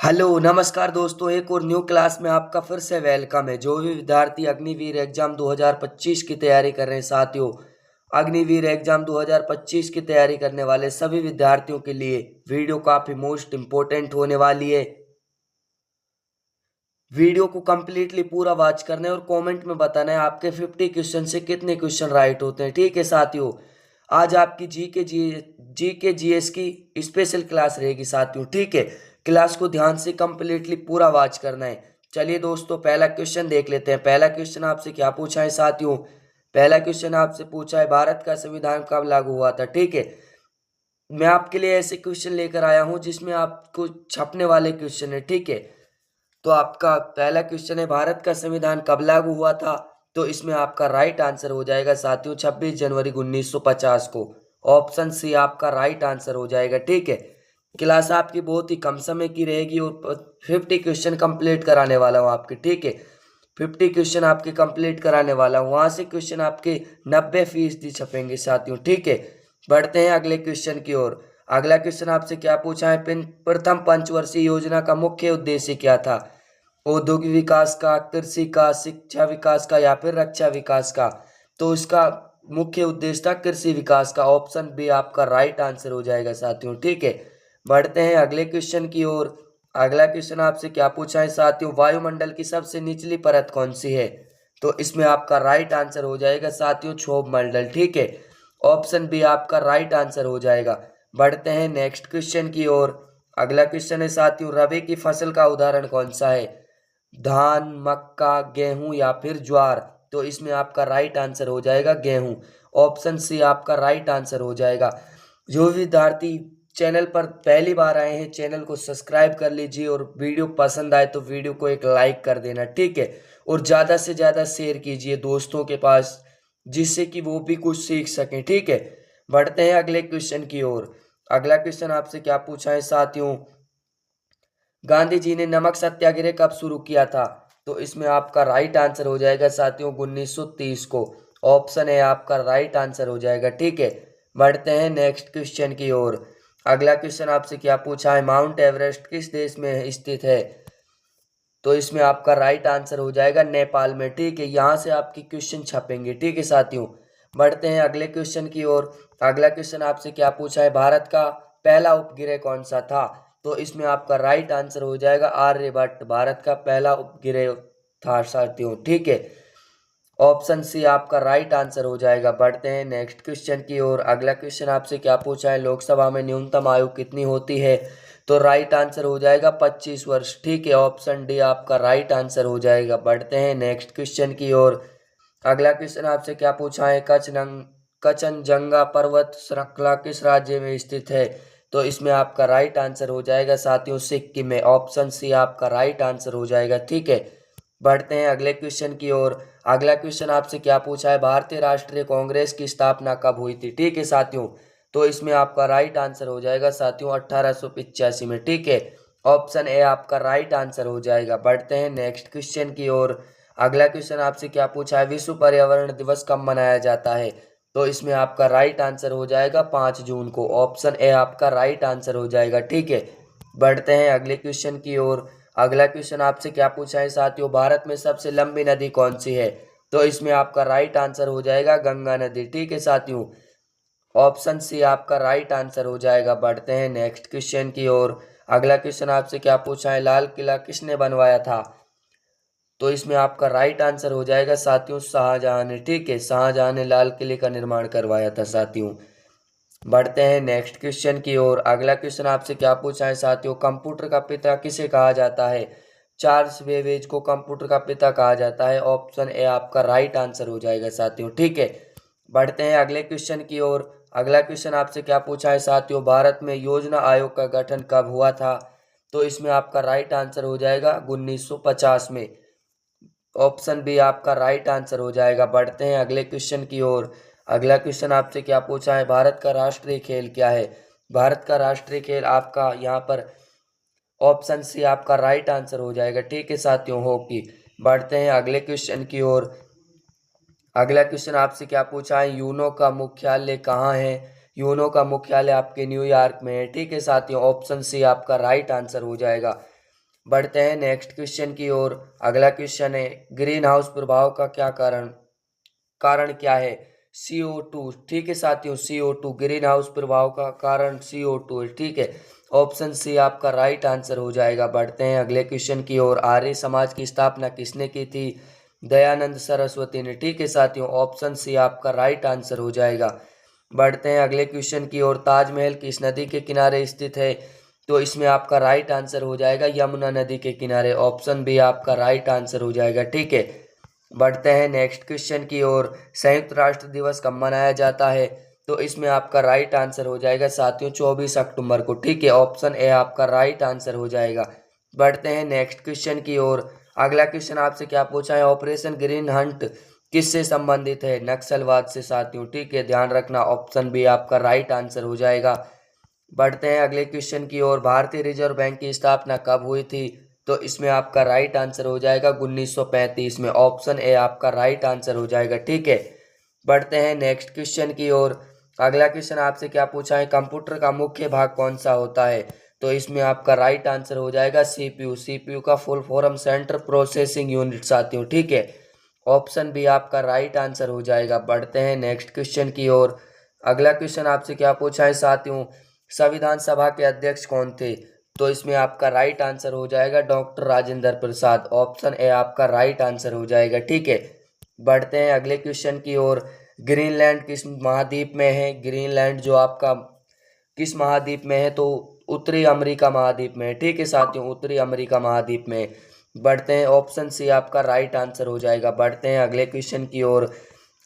Hello नमस्कार दोस्तों, एक और न्यू क्लास में आपका फिर से वेलकम है। जो भी विद्यार्थी अग्निवीर एग्जाम 2025 की तैयारी कर रहे हैं साथियों, अग्निवीर एग्जाम 2025 की तैयारी करने वाले सभी विद्यार्थियों के लिए वीडियो काफी मोस्ट इम्पोर्टेंट होने वाली है। वीडियो को कम्प्लीटली पूरा वॉच करना है और कमेंट में बताना है आपके 50 क्वेश्चन से कितने क्वेश्चन राइट होते हैं। ठीक है साथियों, आज आपकी जी के जीएस की स्पेशल क्लास रहेगी साथियों। ठीक है, क्लास को ध्यान से कम्प्लीटली पूरा वॉच करना है। चलिए दोस्तों, पहला क्वेश्चन देख लेते हैं। पहला क्वेश्चन आपसे क्या पूछा है साथियों? पहला क्वेश्चन आपसे पूछा है भारत का संविधान कब लागू हुआ था। ठीक है, मैं आपके लिए ऐसे क्वेश्चन लेकर आया हूं जिसमें आपको छपने वाले क्वेश्चन है। ठीक है, तो आपका पहला क्वेश्चन है भारत का संविधान कब लागू हुआ था। तो इसमें आपका राइट आंसर हो जाएगा साथियों 26 जनवरी 1950 को। ऑप्शन सी आपका राइट आंसर हो जाएगा। ठीक है, क्लास आपकी बहुत ही कम समय की रहेगी और 50 क्वेश्चन कंप्लीट कराने वाला हूँ आपके। ठीक है, 50 क्वेश्चन आपके कंप्लीट कराने वाला हूँ, वहां से क्वेश्चन आपके 90% छपेंगे साथियों। ठीक है, बढ़ते हैं अगले क्वेश्चन की ओर। अगला क्वेश्चन आपसे क्या पूछा है? प्रथम पंचवर्षीय योजना का मुख्य उद्देश्य क्या था? औद्योगिक विकास का, कृषि का, शिक्षा विकास का या फिर रक्षा विकास का? तो इसका मुख्य उद्देश्य था कृषि विकास का। ऑप्शन बी आपका राइट आंसर हो जाएगा साथियों। ठीक है, बढ़ते हैं अगले क्वेश्चन की ओर। अगला क्वेश्चन आपसे क्या पूछा है साथियों? वायुमंडल की सबसे निचली परत कौन सी है? तो इसमें आपका राइट आंसर हो जाएगा साथियों क्षोभ मंडल। ठीक है, ऑप्शन बी आपका राइट आंसर हो जाएगा। बढ़ते हैं नेक्स्ट क्वेश्चन की ओर। अगला क्वेश्चन है साथियों, रबी की फसल का उदाहरण कौन सा है? धान, मक्का, गेहूं या फिर ज्वार? तो इसमें आपका राइट आंसर हो जाएगा गेहूं। ऑप्शन सी आपका राइट आंसर हो जाएगा। जो विद्यार्थी चैनल पर पहली बार आए हैं, चैनल को सब्सक्राइब कर लीजिए और वीडियो पसंद आए तो वीडियो को एक लाइक कर देना। ठीक है, और ज़्यादा से ज़्यादा शेयर कीजिए दोस्तों के पास, जिससे कि वो भी कुछ सीख सकें। ठीक है, बढ़ते हैं अगले क्वेश्चन की ओर। अगला क्वेश्चन आपसे क्या पूछा है साथियों? गांधी जी ने नमक सत्याग्रह कब शुरू किया था? तो इसमें आपका राइट आंसर हो जाएगा साथियों 1930 को। ऑप्शन है आपका राइट आंसर हो जाएगा। ठीक है, बढ़ते हैं नेक्स्ट क्वेश्चन की ओर। अगला क्वेश्चन आपसे क्या पूछा है? माउंट एवरेस्ट किस देश में स्थित है? तो इसमें आपका राइट आंसर हो जाएगा नेपाल में। ठीक है, यहाँ से आपकी क्वेश्चन छपेंगे। ठीक है साथियों, बढ़ते हैं अगले क्वेश्चन की ओर। अगला क्वेश्चन आपसे क्या पूछा है? भारत का पहला उपग्रह कौन सा था? तो इसमें आपका राइट आंसर हो जाएगा आर्यभट्ट। भारत का पहला उपग्रह था साथियों। ठीक है, ऑप्शन सी आपका राइट आंसर हो जाएगा। बढ़ते हैं नेक्स्ट क्वेश्चन की ओर। अगला क्वेश्चन आपसे क्या पूछा है? लोकसभा में न्यूनतम आयु कितनी होती है? तो राइट आंसर हो जाएगा 25 वर्ष। ठीक है, ऑप्शन डी आपका राइट आंसर हो जाएगा। बढ़ते हैं नेक्स्ट क्वेश्चन की ओर। अगला क्वेश्चन आपसे क्या पूछा है? कचनजंगा पर्वत श्रृंखला किस राज्य में स्थित है? तो इसमें आपका राइट आंसर हो जाएगा साथियों सिक्किम में। ऑप्शन सी आपका राइट आंसर हो जाएगा। ठीक है, बढ़ते हैं अगले क्वेश्चन की ओर। अगला क्वेश्चन आपसे क्या पूछा है? भारतीय राष्ट्रीय कांग्रेस की स्थापना कब हुई थी? ठीक है साथियों, तो इसमें आपका राइट आंसर हो जाएगा साथियों 1885 में। ठीक है, ऑप्शन ए आपका राइट आंसर हो जाएगा। बढ़ते हैं नेक्स्ट क्वेश्चन की ओर। अगला क्वेश्चन आपसे क्या पूछा है? विश्व पर्यावरण दिवस कब मनाया जाता है? तो इसमें आपका राइट आंसर हो जाएगा 5 जून को। ऑप्शन ए आपका राइट आंसर हो जाएगा। ठीक है, बढ़ते हैं अगले क्वेश्चन की ओर। अगला क्वेश्चन आपसे क्या पूछा है साथियों? भारत में सबसे लंबी नदी कौन सी है? तो इसमें आपका राइट आंसर हो जाएगा गंगा नदी। ठीक है साथियों, ऑप्शन सी आपका राइट आंसर हो जाएगा। बढ़ते हैं नेक्स्ट क्वेश्चन की ओर। अगला क्वेश्चन आपसे क्या पूछा है? लाल किला किसने बनवाया था? तो इसमें आपका राइट आंसर हो जाएगा साथियों शाहजहां ने। ठीक है, शाहजहां ने लाल किले का निर्माण करवाया था साथियों। बढ़ते हैं नेक्स्ट क्वेश्चन की ओर। अगला क्वेश्चन आपसे क्या पूछा है साथियों? कंप्यूटर का पिता किसे कहा जाता है? चार्ल्स बेबेज को कंप्यूटर का पिता कहा जाता है। ऑप्शन ए आपका राइट आंसर हो जाएगा साथियों। ठीक है, बढ़ते हैं अगले क्वेश्चन की ओर। अगला क्वेश्चन आपसे क्या पूछा है साथियों? भारत में योजना आयोग का गठन कब हुआ था? तो इसमें आपका राइट आंसर हो जाएगा 1950 में। ऑप्शन बी आपका राइट आंसर हो जाएगा। बढ़ते हैं अगले क्वेश्चन की ओर। अगला क्वेश्चन आपसे क्या पूछा है? भारत का राष्ट्रीय खेल क्या है? भारत का राष्ट्रीय खेल आपका यहाँ पर ऑप्शन सी आपका राइट आंसर हो जाएगा। ठीक है साथियों, हॉकी। बढ़ते हैं अगले क्वेश्चन की ओर। अगला क्वेश्चन आपसे क्या पूछा है? यूनो का मुख्यालय कहाँ है? यूनो का मुख्यालय आपके न्यूयॉर्क में है। ठीक है साथियों, ऑप्शन सी आपका राइट आंसर हो जाएगा। बढ़ते हैं नेक्स्ट क्वेश्चन की ओर। अगला क्वेश्चन है ग्रीन हाउस प्रभाव का क्या कारण कारण क्या है? CO2। ठीक है साथियों, CO2 ग्रीन हाउस प्रभाव का कारण CO2 है। ठीक है, ऑप्शन सी आपका राइट आंसर हो जाएगा। बढ़ते हैं अगले क्वेश्चन की ओर। आर्य समाज की स्थापना किसने की थी? दयानंद सरस्वती ने। ठीक है साथियों, ऑप्शन सी आपका राइट आंसर हो जाएगा। बढ़ते हैं अगले क्वेश्चन की ओर। ताजमहल किस नदी के किनारे स्थित है? तो इसमें आपका राइट आंसर हो जाएगा यमुना नदी के किनारे। ऑप्शन बी आपका राइट आंसर हो जाएगा। ठीक है, बढ़ते हैं नेक्स्ट क्वेश्चन की ओर। संयुक्त राष्ट्र दिवस कब मनाया जाता है? तो इसमें आपका राइट आंसर हो जाएगा साथियों 24 अक्टूबर को। ठीक है, ऑप्शन ए आपका राइट आंसर हो जाएगा। बढ़ते हैं नेक्स्ट क्वेश्चन की ओर। अगला क्वेश्चन आपसे क्या पूछा है? ऑपरेशन ग्रीन हंट किससे संबंधित है? नक्सलवाद से साथियों। ठीक है, ध्यान रखना ऑप्शन बी आपका राइट आंसर हो जाएगा। बढ़ते हैं अगले क्वेश्चन की ओर। भारतीय रिजर्व बैंक की स्थापना कब हुई थी? तो इसमें आपका राइट आंसर हो जाएगा 1935 में। ऑप्शन ए आपका राइट आंसर हो जाएगा। ठीक है, बढ़ते हैं नेक्स्ट क्वेश्चन की ओर। अगला क्वेश्चन आपसे क्या पूछा है? कंप्यूटर का मुख्य भाग कौन सा होता है? तो इसमें आपका राइट आंसर हो जाएगा CPU। CPU का full form central processing unit साथियों। ठीक है, ऑप्शन बी आपका राइट आंसर हो जाएगा। बढ़ते हैं नेक्स्ट क्वेश्चन की ओर। अगला क्वेश्चन आपसे क्या पूछा है साथियों? संविधान सभा के अध्यक्ष कौन थे? तो इसमें आपका राइट आंसर हो जाएगा doctor Rajendra Prasad. Option A आपका राइट आंसर हो जाएगा। ठीक है, बढ़ते हैं अगले क्वेश्चन की ओर। ग्रीनलैंड किस महाद्वीप में है? ग्रीनलैंड जो आपका किस महाद्वीप में है? तो उत्तरी अमेरिका महाद्वीप में है। ठीक है साथियों, उत्तरी अमेरिका महाद्वीप में। बढ़ते हैं ऑप्शन सी आपका राइट आंसर हो जाएगा। बढ़ते हैं अगले क्वेश्चन की ओर।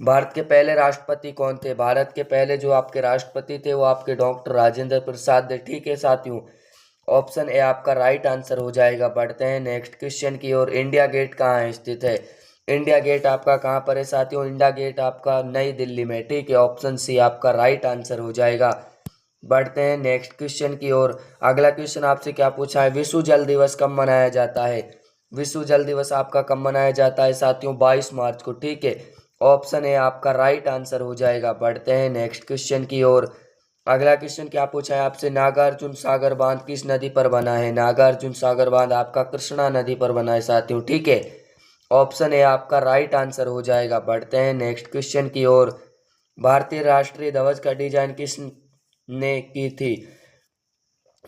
भारत के पहले राष्ट्रपति कौन थे? भारत के पहले जो आपके राष्ट्रपति थे वो आपके डॉक्टर राजेंद्र प्रसाद थे। ठीक है साथियों, ऑप्शन ए आपका राइट आंसर हो जाएगा। बढ़ते हैं नेक्स्ट क्वेश्चन की ओर। इंडिया गेट कहाँ स्थित है? इंडिया गेट आपका कहाँ पर है साथियों? इंडिया गेट आपका नई दिल्ली में। ठीक है, ऑप्शन सी आपका राइट आंसर हो जाएगा। बढ़ते हैं नेक्स्ट क्वेश्चन की ओर। अगला क्वेश्चन आपसे क्या पूछा है? विश्व जल दिवस कब मनाया जाता है? विश्व जल दिवस आपका कब मनाया जाता है साथियों? 22 मार्च को। ठीक है, ऑप्शन ए आपका राइट आंसर हो जाएगा। बढ़ते हैं नेक्स्ट क्वेश्चन की ओर। अगला क्वेश्चन क्या पूछा है आपसे? नागार्जुन सागर बांध किस नदी पर बना है? नागार्जुन सागर बांध आपका कृष्णा नदी पर बना है साथियों। ठीक है, ऑप्शन ए आपका राइट आंसर हो जाएगा। बढ़ते हैं नेक्स्ट क्वेश्चन की ओर। भारतीय राष्ट्रीय ध्वज का डिजाइन किसने की थी?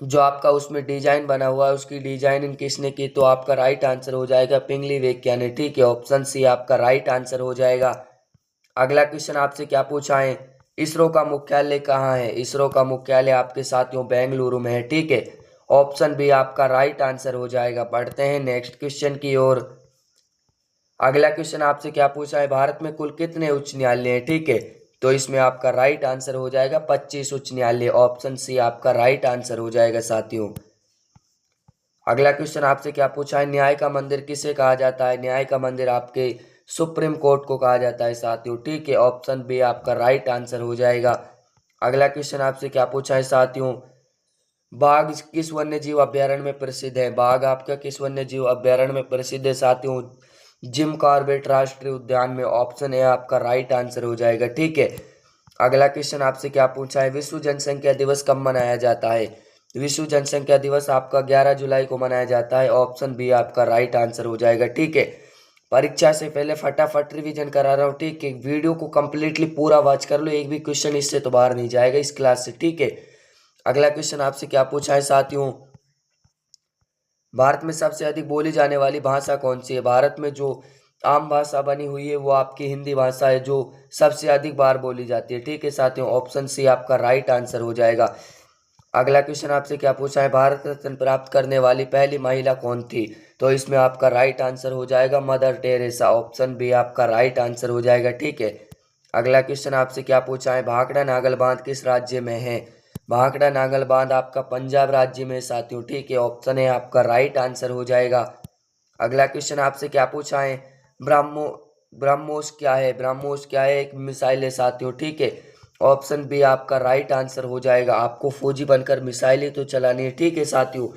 जो आपका उसमें डिजाइन बना हुआ है उसकी डिजाइनिंग किसने की? तो आपका राइट आंसर हो जाएगा पिंगली वेंकैया ने। ठीक है, ऑप्शन सी आपका राइट आंसर हो जाएगा। अगला क्वेश्चन आपसे क्या पूछा है? इसरो का मुख्यालय कहाँ है? इसरो का मुख्यालय आपके साथियों बेंगलुरु में है। ठीक है, ऑप्शन बी आपका राइट आंसर हो जाएगा। बढ़ते हैं नेक्स्ट क्वेश्चन की ओर। अगला क्वेश्चन आपसे क्या पूछा है? भारत में कुल कितने उच्च न्यायालय हैं? ठीक है, तो इसमें आपका राइट आंसर हो जाएगा 25 उच्च न्यायालय। ऑप्शन सी आपका राइट आंसर हो जाएगा साथियों। अगला क्वेश्चन आपसे क्या पूछा है? न्याय का मंदिर किसे कहा जाता है? न्याय का मंदिर आपके सुप्रीम कोर्ट को कहा जाता है साथियों। ठीक है, ऑप्शन बी आपका राइट आंसर हो जाएगा। अगला क्वेश्चन आपसे क्या पूछा है साथियों? बाघ किस वन्य जीव अभ्यारण्य में प्रसिद्ध है? बाघ आपका किस वन्य जीव अभ्यारण्य में प्रसिद्ध है साथियों? जिम कॉर्बेट राष्ट्रीय उद्यान में। ऑप्शन ए आपका राइट आंसर हो जाएगा। ठीक है, अगला क्वेश्चन आपसे क्या पूछा है? विश्व जनसंख्या दिवस कब मनाया जाता है? विश्व जनसंख्या दिवस आपका 11 जुलाई को मनाया जाता है। ऑप्शन बी आपका राइट आंसर हो जाएगा। ठीक है, परीक्षा से पहले फटाफट रिवीजन करा रहा हूँ। ठीक है, वीडियो को कंप्लीटली पूरा वॉच कर लो, एक भी क्वेश्चन इससे तो बाहर नहीं जाएगा इस क्लास से। ठीक है, अगला क्वेश्चन आपसे क्या पूछा है साथियों? भारत में सबसे अधिक बोली जाने वाली भाषा कौन सी है? भारत में जो आम भाषा बनी हुई है वो आपकी हिंदी भाषा है जो सबसे अधिक बार बोली जाती है। ठीक है साथियों, ऑप्शन सी आपका राइट आंसर हो जाएगा। अगला क्वेश्चन आपसे क्या पूछा है? भारत रत्न प्राप्त करने वाली पहली महिला कौन थी? तो इसमें आपका राइट आंसर हो जाएगा मदर टेरेसा। ऑप्शन बी आपका राइट आंसर हो जाएगा। ठीक है, अगला क्वेश्चन आपसे क्या पूछा है? भाखड़ा नागल बांध किस राज्य में है? भाखड़ा नागल बांध आपका पंजाब राज्य में साथियों। ठीक है, ऑप्शन है आपका राइट आंसर हो जाएगा। अगला क्वेश्चन आपसे क्या पूछा है? ब्रह्मो ब्रह्मोस क्या है? ब्रह्मोस क्या है? एक मिसाइल है साथियों। ठीक है, ऑप्शन बी आपका राइट आंसर हो जाएगा। आपको फौजी बनकर मिसाइल ही तो चलानी है। ठीक है साथियों,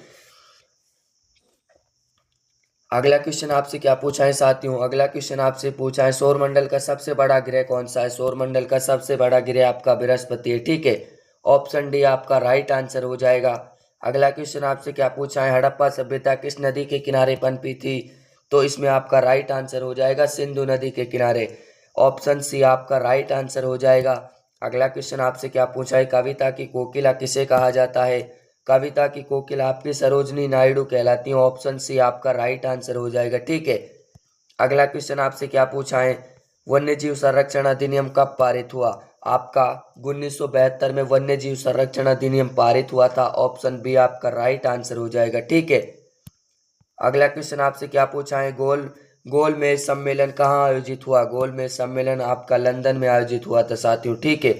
अगला क्वेश्चन आपसे क्या पूछा है साथियों? अगला क्वेश्चन आपसे पूछा है सौरमंडल का सबसे बड़ा ग्रह कौन सा है? सौरमंडल का सबसे बड़ा ग्रह आपका बृहस्पति है। ठीक है, ऑप्शन डी आपका राइट आंसर हो जाएगा। अगला क्वेश्चन आपसे क्या पूछा है, हड़प्पा सभ्यता किस नदी के किनारे पनपी थी? तो इसमें आपका राइट आंसर हो जाएगा सिंधु नदी के किनारे। ऑप्शन सी आपका राइट आंसर हो जाएगा। अगला क्वेश्चन आपसे क्या पूछा है, कविता की कोकिला किसे कहा जाता है? कविता की कोकिला आपकी सरोजनी नायडू कहलाती है। ऑप्शन सी आपका राइट आंसर हो जाएगा। ठीक है, अगला क्वेश्चन आपसे क्या पूछा है, वन्य जीव संरक्षण अधिनियम कब पारित हुआ? आपका 1972 में वन्य जीव संरक्षण अधिनियम पारित हुआ था। ऑप्शन बी आपका राइट आंसर हो जाएगा। ठीक है, अगला क्वेश्चन आपसे क्या पूछा है, गोलमेज सम्मेलन कहाँ आयोजित हुआ? गोलमेज सम्मेलन आपका लंदन में आयोजित हुआ था साथियों। ठीक है,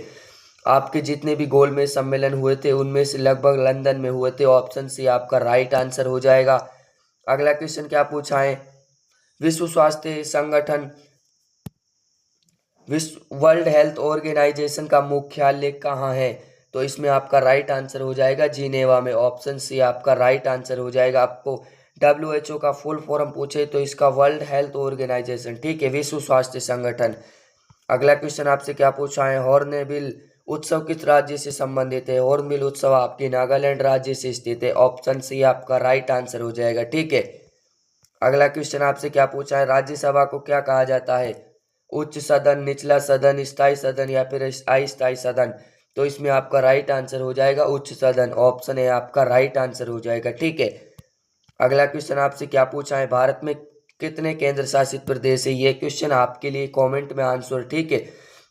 आपके जितने भी गोलमेज सम्मेलन हुए थे उनमें से लगभग लंदन में हुए थे। ऑप्शन सी आपका राइट आंसर हो जाएगा। अगला क्वेश्चन क्या पूछा है, विश्व स्वास्थ्य संगठन वर्ल्ड हेल्थ ऑर्गेनाइजेशन का मुख्यालय कहाँ है? तो इसमें आपका राइट आंसर हो जाएगा जिनेवा में। ऑप्शन सी आपका राइट आंसर हो जाएगा। आपको WHO का फुल फॉर्म पूछे तो इसका वर्ल्ड हेल्थ ऑर्गेनाइजेशन। ठीक है, विश्व स्वास्थ्य संगठन। अगला क्वेश्चन आपसे क्या पूछा है, हॉर्नबिल उत्सव किस राज्य से संबंधित है? हॉर्नबिल उत्सव आपके नागालैंड राज्य से स्थित है। ऑप्शन सी आपका राइट आंसर हो जाएगा। ठीक है, अगला क्वेश्चन आपसे क्या पूछा है, राज्यसभा को क्या कहा जाता है? उच्च सदन, निचला सदन, स्थायी सदन या फिर अस्थायी सदन? तो इसमें आपका राइट आंसर हो जाएगा उच्च सदन। ऑप्शन है आपका राइट आंसर हो जाएगा। ठीक है, अगला क्वेश्चन आपसे क्या पूछा है, भारत में कितने केंद्र शासित प्रदेश है? ये क्वेश्चन आपके लिए कमेंट में आंसर। ठीक है,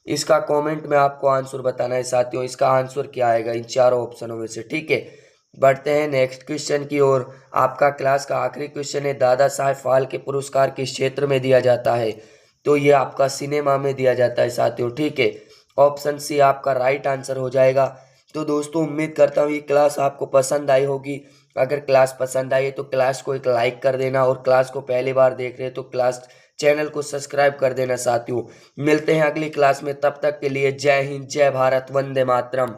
इसका कमेंट में आपको आंसर बताना है साथियों, इसका आंसर क्या आएगा इन चारों ऑप्शनों में से। ठीक है, बढ़ते हैं नेक्स्ट क्वेश्चन की ओर। आपका क्लास का आखिरी क्वेश्चन है, दादा साहेब फाल्के पुरस्कार किस क्षेत्र में दिया जाता है? तो ये आपका सिनेमा में दिया जाता है साथियों। ठीक है, ऑप्शन सी आपका राइट आंसर हो जाएगा। तो दोस्तों उम्मीद करता हूँ ये क्लास आपको पसंद आई होगी। अगर क्लास पसंद आई है तो क्लास को एक लाइक कर देना, और क्लास को पहली बार देख रहे हैं तो क्लास चैनल को सब्सक्राइब कर देना साथियों। मिलते हैं अगली क्लास में, तब तक के लिए जय हिंद, जय भारत, वंदे मातरम।